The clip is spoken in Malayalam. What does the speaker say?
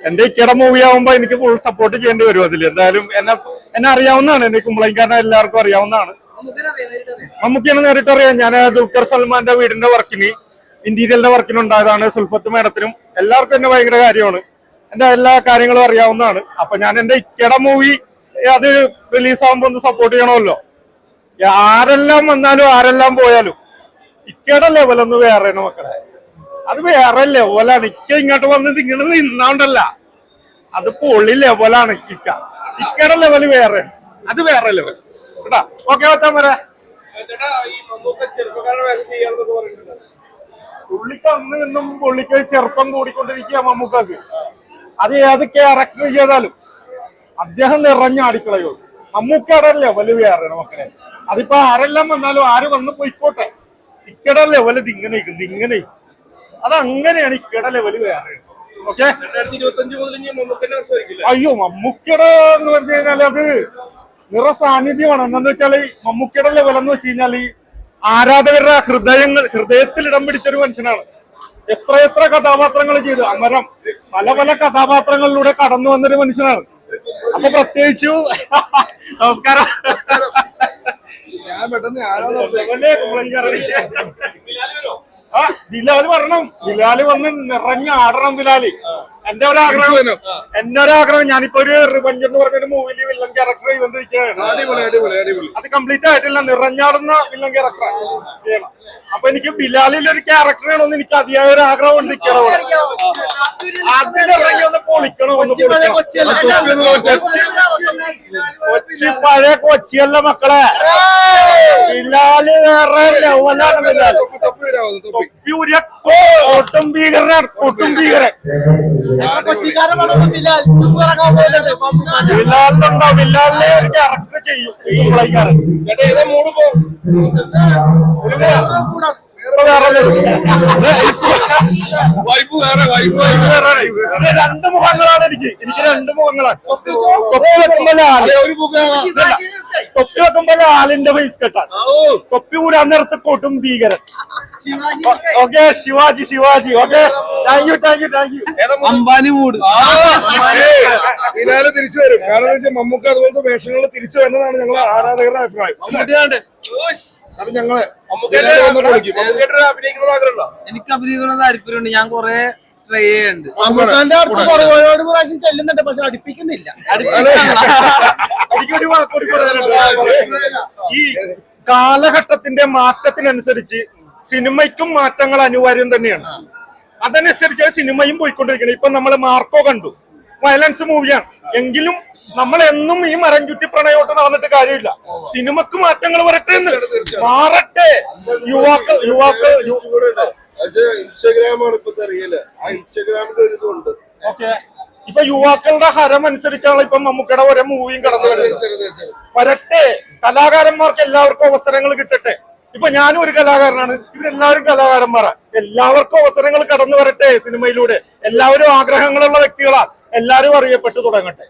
എന്റെ ഇക്കയുടെ മൂവി ആവുമ്പോ എനിക്ക് ഫുൾ സപ്പോർട്ട് ചെയ്യേണ്ടി വരും അതിൽ. എന്തായാലും എന്നെ അറിയാവുന്നതാണ്, എന്റെ കുമ്പളങ്ങിക്കാരനെ എല്ലാവർക്കും അറിയാവുന്നതാണ്. മമ്മൂക്കിയാണ് നേരിട്ട് അറിയാം. ഞാൻ ദുൽഖർ സൽമാന്റെ വീടിന്റെ വർക്കിന്, ഇന്റീരിയലിന്റെ വർക്കിന് ഉണ്ടായതാണ്. സുൽഫത്ത് മേഡത്തിനും എല്ലാവർക്കും എന്നെ ഭയങ്കര കാര്യമാണ്. എന്റെ എല്ലാ കാര്യങ്ങളും അറിയാവുന്നതാണ്. അപ്പൊ ഞാൻ എന്റെ ഇക്കയുടെ മൂവി അത് റിലീസ് ആകുമ്പോ ഒന്ന് സപ്പോർട്ട് ചെയ്യണമല്ലോ. ആരെല്ലാം വന്നാലും ആരെല്ലാം പോയാലും ഇക്കയുടെ ലെവലൊന്ന് വേറെയാണ് മക്കളെ. അത് വേറെ ലെവലാണ്. ഇക്ക ഇങ്ങോട്ട് വന്നത് ഇങ്ങനെ നിന്നാണ്ടല്ല, അത് പൊള്ളി ലെവലാണ്. ഇക്കയുടെ ലെവല് വേറെ, അത് വേറെ ലെവൽ കേട്ടാ. ഓക്കെ വെച്ചാൽ വരെ പുള്ളിക്ക് അന്ന് നിന്നും പുള്ളിക്ക് ചെറുപ്പം കൂടിക്കൊണ്ടിരിക്കുക മമ്മൂക്കാക്ക്. അത് ഏത് ക്യാരക്ടർ ചെയ്താലും അദ്ദേഹം നിറഞ്ഞാടിക്കളയോ. മമ്മൂക്കയുടെ ലെവല് വേറെയാണ് മക്കളെ. അതിപ്പോ ആരെല്ലാം വന്നാലും ആര് വന്ന് പോയിക്കോട്ടെ, ഇക്കയുടെ ലെവല് ഇങ്ങനെ അതങ്ങനെയാണ്. ഇക്കയുടെ ലെവല് വേറെ. ഓക്കെ, അയ്യോ മമ്മൂക്കയുടെ എന്ന് പറഞ്ഞു കഴിഞ്ഞാല് അത് നിറ സാന്നിധ്യമാണ്. എന്താന്ന് വെച്ചാല് മമ്മൂക്കയുടെ ലെവൽ എന്ന് വെച്ച് കഴിഞ്ഞാല് ആരാധകരുടെ ഹൃദയത്തിൽ ഇടം പിടിച്ചൊരു മനുഷ്യനാണ്. എത്ര കഥാപാത്രങ്ങൾ ചെയ്തു. അമരം പല പല കഥാപാത്രങ്ങളിലൂടെ കടന്നു വന്നൊരു മനുഷ്യനാണ്. അപ്പൊ പ്രത്യേകിച്ചു നമസ്കാരം. ഞാൻ പെട്ടെന്ന് ബിലാല് വരണം, ബിലാല് വന്ന് നിറഞ്ഞാടണം. ബിലാല് എന്റെ ഒരാഗ്രഹം. ഞാനിപ്പോ ഒരു റിവഞ്ച് എന്ന് പറഞ്ഞൊരു മൂവിയില് വില്ലൻ ക്യാരക്ടർ ചെയ്തോണ്ടിരിക്കുകയാണ്. അത് കംപ്ലീറ്റ് ആയിട്ടില്ല, നിറഞ്ഞാടുന്ന വില്ലൻ ക്യാരക്ടർ ചെയ്യണം. അപ്പൊ എനിക്ക് ബിലാലിൽ ഒരു ക്യാരക്ടർ ചെയ്യണമെന്ന് എനിക്ക് അതിയായ ഒരു ആഗ്രഹം ഉണ്ട്. അതിലിറങ്ങി ഒന്ന് പൊളിക്കണം, പഴയ കൊച്ചിയല്ല മക്കളെ. ബിലാല് വേറെ ലെവലാണ്. ബിലാല് ഒട്ടും ഭീകരനാണ്, ഒട്ടും ഭീകരൻ. ബിലാലിനുണ്ടോ? ബിലാലിനെ ഒരു ക്യാരക്ടർ ചെയ്യും കുമ്പളക്കാരൻ. രണ്ട് മുഖങ്ങളാണ് എനിക്ക് രണ്ട് മുഖങ്ങളാണ്. തൊപ്പി വെക്കുമ്പോ ആളിന്റെ ഫേസ് കെട്ടാണ്. തൊപ്പി കൂടാൻ നേരത്ത് കൊട്ടും ഭീകരൻ. Okay, Shivaji. Okay, thank you. Ambani mood Bilal തിരിച്ചു വരും. കാരണം എന്താ വെച്ചാൽ മമ്മൂക്ക അതുപോലത്തെ വേഷങ്ങളിൽ തിരിച്ചു വരുന്നതാണ് ഞങ്ങളെ ആരാധകരുടെ അഭിപ്രായം. അത് ഞങ്ങളെ എനിക്ക് അഭിനയിക്കുന്ന താല്പര്യമുണ്ട്. ഞാൻ കൊറേ ട്രൈ ചെയ്യുന്നുണ്ട്. മമ്മൂക്കാന്റെ അടുത്ത് ഒരുപാട് പ്രാവശ്യം ചെല്ലുന്നുണ്ട്, പക്ഷെ അടുപ്പിക്കുന്നില്ല. എനിക്കൊരു വാക്കുകൂടി പറയാനുണ്ട്. ഈ കാലഘട്ടത്തിന്റെ മാറ്റത്തിനനുസരിച്ച് സിനിമയ്ക്കും മാറ്റങ്ങൾ അനിവാര്യം തന്നെയാണ്. അതനുസരിച്ച് സിനിമയും പോയിക്കൊണ്ടിരിക്കണം. ഇപ്പൊ നമ്മൾ മാർക്കോ കണ്ടു, വയലൻസ് മൂവിയാണ്. എങ്കിലും നമ്മൾ എന്നും ഈ മരം ചുറ്റി പ്രണയോട്ട് നടന്നിട്ട് കാര്യമില്ല. സിനിമക്ക് മാറ്റങ്ങൾ വരട്ടെ, മാറട്ടെ. യുവാക്കൾ ഇൻസ്റ്റാഗ്രാമാണ് ഇപ്പത്തെ അറിയില്ല. ആ ഇൻസ്റ്റാഗ്രാമിന്റെ ഒരു ഇതുണ്ട്. ഓക്കെ, ഇപ്പൊ യുവാക്കളുടെ ഹരം അനുസരിച്ചാണ് ഇപ്പൊ മമ്മൂക്കയുടെ ഓരോ മൂവിയും കടന്നു വരുന്നത്. വരട്ടെ, കലാകാരന്മാർക്ക് എല്ലാവർക്കും അവസരങ്ങൾ കിട്ടട്ടെ. ഇപ്പൊ ഞാനും ഒരു കലാകാരനാണ്, ഇവരെല്ലാവരും കലാകാരന്മാരാണ്. എല്ലാവർക്കും അവസരങ്ങൾ കടന്നു വരട്ടെ സിനിമയിലൂടെ. എല്ലാവരും ആഗ്രഹങ്ങളുള്ള വ്യക്തികളാണ്. എല്ലാവരും അറിയപ്പെട്ടു തുടങ്ങട്ടെ.